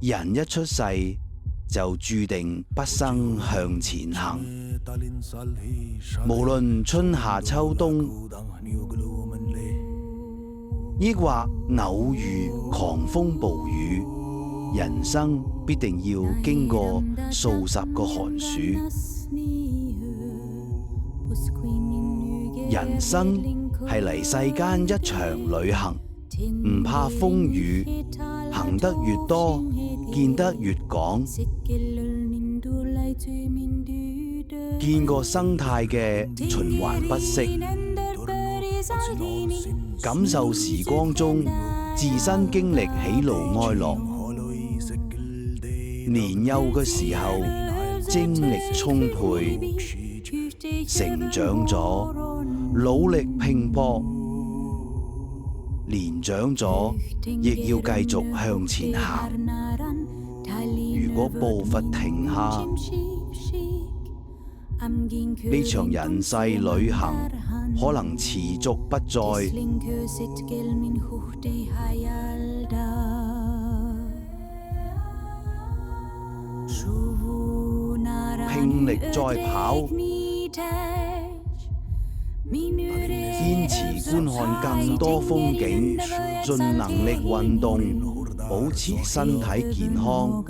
人一出世就注定畢生向前行，無論春夏秋冬，抑或偶遇狂風暴雨，人生必定要經過數十個寒暑。人生係嚟世間一場旅行，唔怕風雨，行得越多，見得越廣，見過生態嘅循環不息，感受時光中自身經歷喜怒哀樂。年幼嘅時候精力充沛，成長咗努力拼搏，年長咗亦要繼續向前行。如果步伐停下，呢場人世旅行可能持續不再。拼力再跑，堅持觀看更多風景，盡能力運動，保持身體健康。